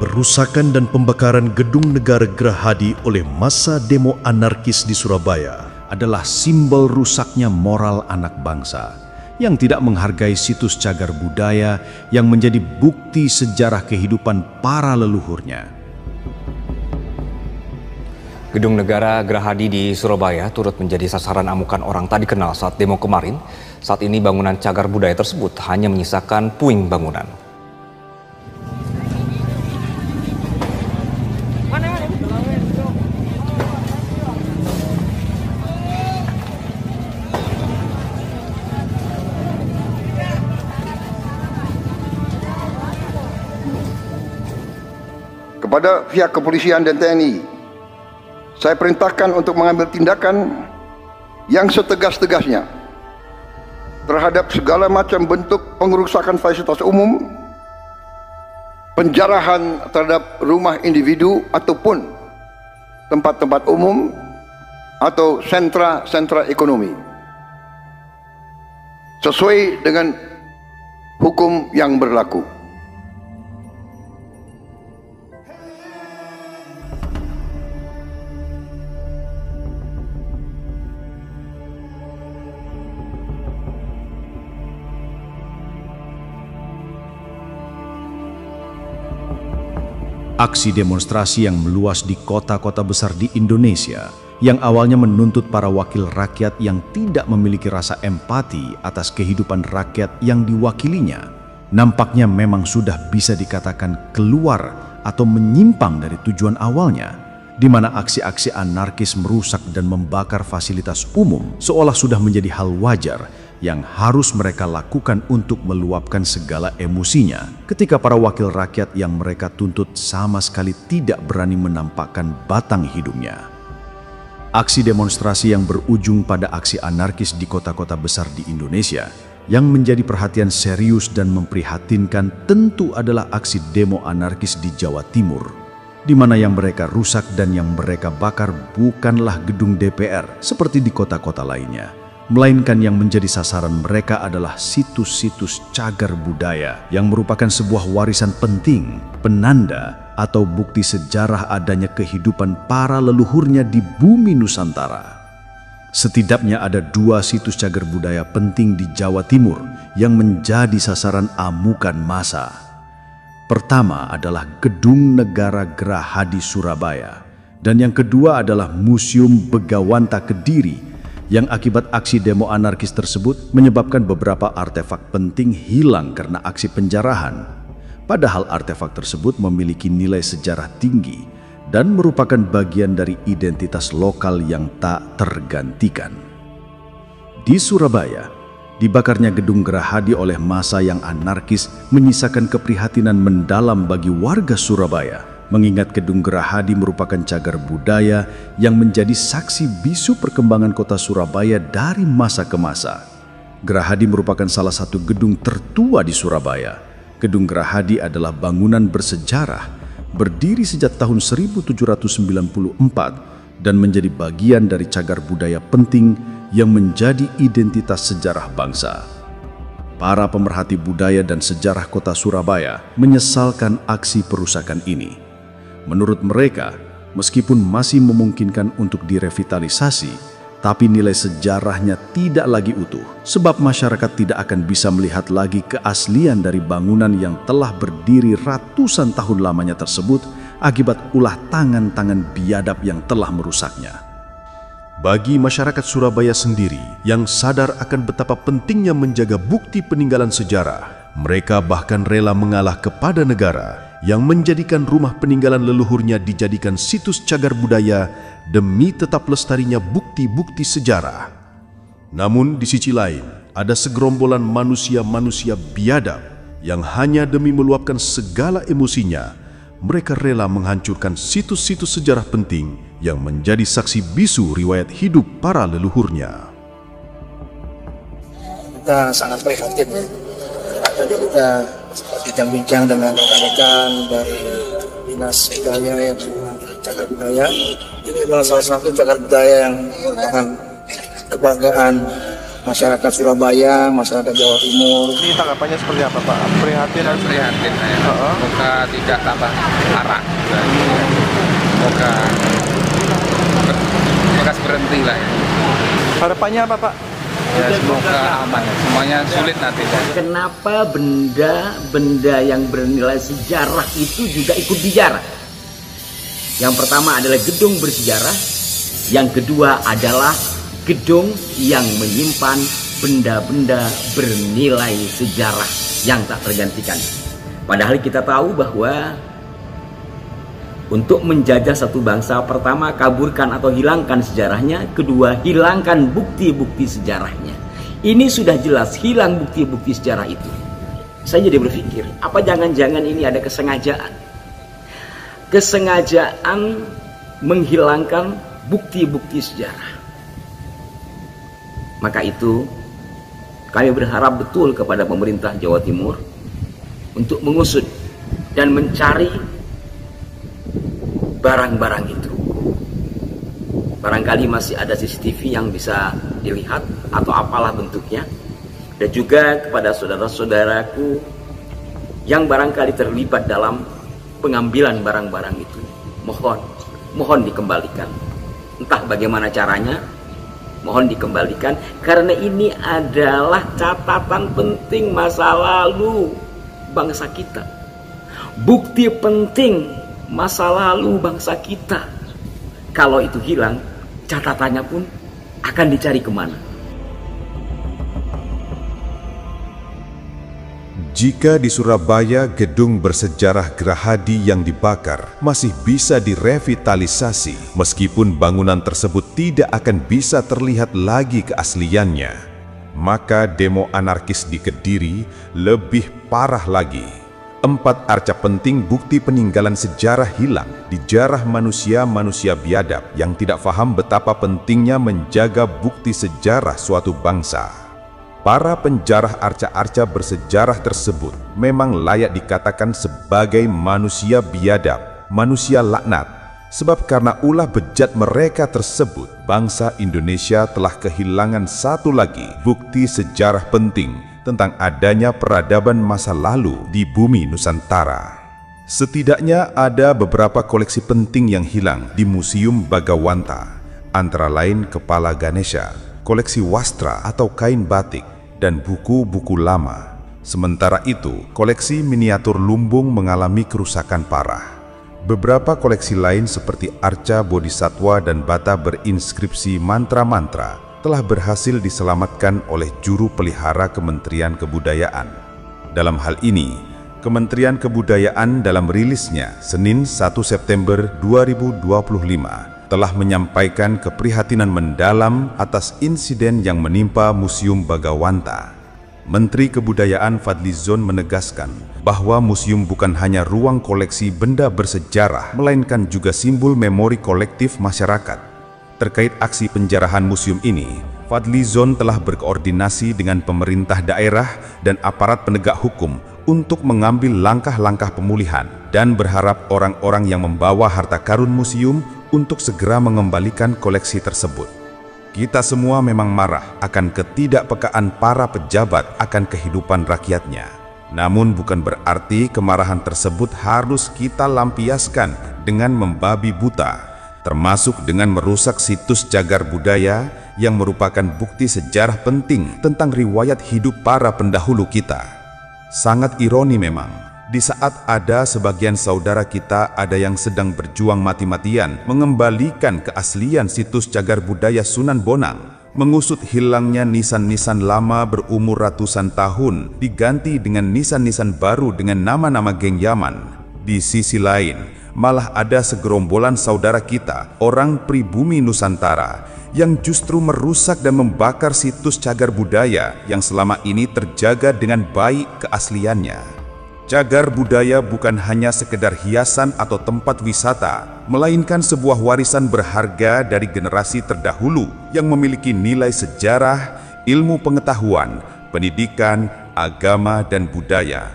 Perusakan dan pembakaran gedung negara Gerahadi oleh massa demo anarkis di Surabaya adalah simbol rusaknya moral anak bangsa yang tidak menghargai situs cagar budaya yang menjadi bukti sejarah kehidupan para leluhurnya. Gedung negara Gerahadi di Surabaya turut menjadi sasaran amukan orang tak dikenal saat demo kemarin. Saat ini bangunan cagar budaya tersebut hanya menyisakan puing bangunan. Kepada pihak kepolisian dan TNI, saya perintahkan untuk mengambil tindakan yang setegas-tegasnya terhadap segala macam bentuk pengerusakan fasilitas umum, penjarahan terhadap rumah individu ataupun tempat-tempat umum atau sentra-sentra ekonomi sesuai dengan hukum yang berlaku. Aksi demonstrasi yang meluas di kota-kota besar di Indonesia yang awalnya menuntut para wakil rakyat yang tidak memiliki rasa empati atas kehidupan rakyat yang diwakilinya, nampaknya memang sudah bisa dikatakan keluar atau menyimpang dari tujuan awalnya, di mana aksi-aksi anarkis merusak dan membakar fasilitas umum seolah sudah menjadi hal wajar yang harus mereka lakukan untuk meluapkan segala emosinya ketika para wakil rakyat yang mereka tuntut sama sekali tidak berani menampakkan batang hidungnya. Aksi demonstrasi yang berujung pada aksi anarkis di kota-kota besar di Indonesia yang menjadi perhatian serius dan memprihatinkan tentu adalah aksi demo anarkis di Jawa Timur, di mana yang mereka rusak dan yang mereka bakar bukanlah gedung DPR seperti di kota-kota lainnya, melainkan yang menjadi sasaran mereka adalah situs-situs cagar budaya yang merupakan sebuah warisan penting, penanda atau bukti sejarah adanya kehidupan para leluhurnya di bumi Nusantara. Setidaknya ada 2 situs cagar budaya penting di Jawa Timur yang menjadi sasaran amukan massa. Pertama adalah Gedung Negara Gerahadi Surabaya, dan yang kedua adalah Museum Begawanta Kediri yang akibat aksi demo anarkis tersebut menyebabkan beberapa artefak penting hilang karena aksi penjarahan. Padahal artefak tersebut memiliki nilai sejarah tinggi dan merupakan bagian dari identitas lokal yang tak tergantikan. Di Surabaya, dibakarnya Gedung Gerahadi oleh massa yang anarkis menyisakan keprihatinan mendalam bagi warga Surabaya, mengingat Gedung Gerahadi merupakan cagar budaya yang menjadi saksi bisu perkembangan kota Surabaya dari masa ke masa. Gerahadi merupakan salah satu gedung tertua di Surabaya. Gedung Gerahadi adalah bangunan bersejarah, berdiri sejak tahun 1794 dan menjadi bagian dari cagar budaya penting yang menjadi identitas sejarah bangsa. Para pemerhati budaya dan sejarah kota Surabaya menyesalkan aksi perusakan ini. Menurut mereka, meskipun masih memungkinkan untuk direvitalisasi, tapi nilai sejarahnya tidak lagi utuh, sebab masyarakat tidak akan bisa melihat lagi keaslian dari bangunan yang telah berdiri ratusan tahun lamanya tersebut akibat ulah tangan-tangan biadab yang telah merusaknya. Bagi masyarakat Surabaya sendiri yang sadar akan betapa pentingnya menjaga bukti peninggalan sejarah, mereka bahkan rela mengalah kepada negara yang menjadikan rumah peninggalan leluhurnya dijadikan situs cagar budaya demi tetap lestarinya bukti-bukti sejarah. Namun di sisi lain, ada segerombolan manusia-manusia biadab yang hanya demi meluapkan segala emosinya, mereka rela menghancurkan situs-situs sejarah penting yang menjadi saksi bisu riwayat hidup para leluhurnya. Kita sangat prihatin. Tadi kita bincang-bincang dengan rekan-rekan dari Dinas Budaya yang cagar budaya. Ini adalah salah satu cagar budaya yang merupakan kebanggaan masyarakat Surabaya, masyarakat Jawa Timur. Ini tanggapannya seperti apa Pak? Prihatin dan prihatin saya. Semoga tidak tambah parah. Semoga berhenti lah ya. harapannya apa Pak? Ya, semoga aman. Semuanya sulit nanti. Kenapa benda-benda yang bernilai sejarah itu juga ikut dijarah? Yang pertama adalah gedung bersejarah, yang kedua adalah gedung yang menyimpan benda-benda bernilai sejarah yang tak tergantikan. Padahal kita tahu bahwa untuk menjajah satu bangsa, pertama kaburkan atau hilangkan sejarahnya, kedua hilangkan bukti-bukti sejarahnya. Ini sudah jelas hilang bukti-bukti sejarah itu. Saya jadi berpikir, apa jangan-jangan ini ada kesengajaan? Kesengajaan menghilangkan bukti-bukti sejarah. Maka itu kami berharap betul kepada pemerintah Jawa Timur untuk mengusut dan mencari barang-barang itu. Barangkali masih ada CCTV yang bisa dilihat atau apalah bentuknya. Dan juga kepada saudara-saudaraku yang barangkali terlibat dalam pengambilan barang-barang itu, mohon dikembalikan. Entah bagaimana caranya, mohon dikembalikan, karena ini adalah catatan penting masa lalu bangsa kita, bukti penting masa lalu bangsa kita. Kalau itu hilang, catatannya pun akan dicari kemana? Jika di Surabaya gedung bersejarah Gerahadi yang dibakar masih bisa direvitalisasi, meskipun bangunan tersebut tidak akan bisa terlihat lagi keasliannya, maka demo anarkis di Kediri lebih parah lagi. 4 arca penting bukti peninggalan sejarah hilang, dijarah manusia-manusia biadab yang tidak paham betapa pentingnya menjaga bukti sejarah suatu bangsa. Para penjarah arca-arca bersejarah tersebut memang layak dikatakan sebagai manusia biadab, manusia laknat, sebab karena ulah bejat mereka tersebut, bangsa Indonesia telah kehilangan satu lagi bukti sejarah penting tentang adanya peradaban masa lalu di bumi Nusantara. Setidaknya ada beberapa koleksi penting yang hilang di Museum Bagawanta, antara lain kepala Ganesha, koleksi wastra atau kain batik, dan buku-buku lama. Sementara itu, koleksi miniatur lumbung mengalami kerusakan parah. Beberapa koleksi lain seperti arca bodhisatwa dan bata berinskripsi mantra-mantra telah berhasil diselamatkan oleh juru pelihara Kementerian Kebudayaan. Dalam hal ini, Kementerian Kebudayaan dalam rilisnya Senin 1 September 2025 telah menyampaikan keprihatinan mendalam atas insiden yang menimpa Museum Bagawanta. Menteri Kebudayaan Fadlizon menegaskan bahwa museum bukan hanya ruang koleksi benda bersejarah, melainkan juga simbol memori kolektif masyarakat. Terkait aksi penjarahan museum ini, Fadlizon telah berkoordinasi dengan pemerintah daerah dan aparat penegak hukum untuk mengambil langkah-langkah pemulihan dan berharap orang-orang yang membawa harta karun museum untuk segera mengembalikan koleksi tersebut. Kita semua memang marah akan ketidakpekaan para pejabat akan kehidupan rakyatnya. Namun bukan berarti kemarahan tersebut harus kita lampiaskan dengan membabi buta, termasuk dengan merusak situs cagar budaya yang merupakan bukti sejarah penting tentang riwayat hidup para pendahulu kita. Sangat ironi memang, di saat ada sebagian saudara kita ada yang sedang berjuang mati-matian mengembalikan keaslian situs cagar budaya Sunan Bonang, mengusut hilangnya nisan-nisan lama berumur ratusan tahun diganti dengan nisan-nisan baru dengan nama-nama geng Yaman. Di sisi lain, malah ada segerombolan saudara kita, orang pribumi Nusantara, yang justru merusak dan membakar situs cagar budaya yang selama ini terjaga dengan baik keasliannya. Cagar budaya bukan hanya sekedar hiasan atau tempat wisata, melainkan sebuah warisan berharga dari generasi terdahulu yang memiliki nilai sejarah, ilmu pengetahuan, pendidikan, agama, dan budaya.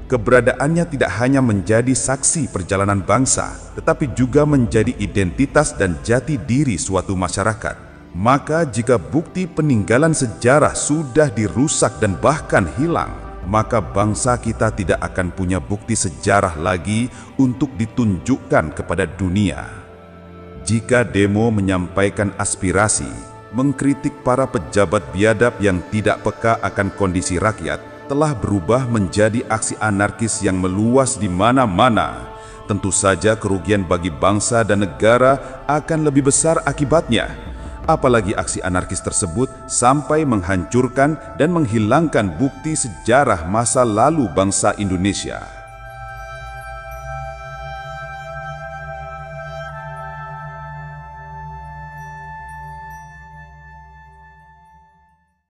Keberadaannya tidak hanya menjadi saksi perjalanan bangsa, tetapi juga menjadi identitas dan jati diri suatu masyarakat. Maka jika bukti peninggalan sejarah sudah dirusak dan bahkan hilang, maka bangsa kita tidak akan punya bukti sejarah lagi untuk ditunjukkan kepada dunia. Jika demo menyampaikan aspirasi, mengkritik para pejabat biadab yang tidak peka akan kondisi rakyat, telah berubah menjadi aksi anarkis yang meluas di mana-mana, tentu saja kerugian bagi bangsa dan negara akan lebih besar akibatnya. Apalagi aksi anarkis tersebut sampai menghancurkan dan menghilangkan bukti sejarah masa lalu bangsa Indonesia.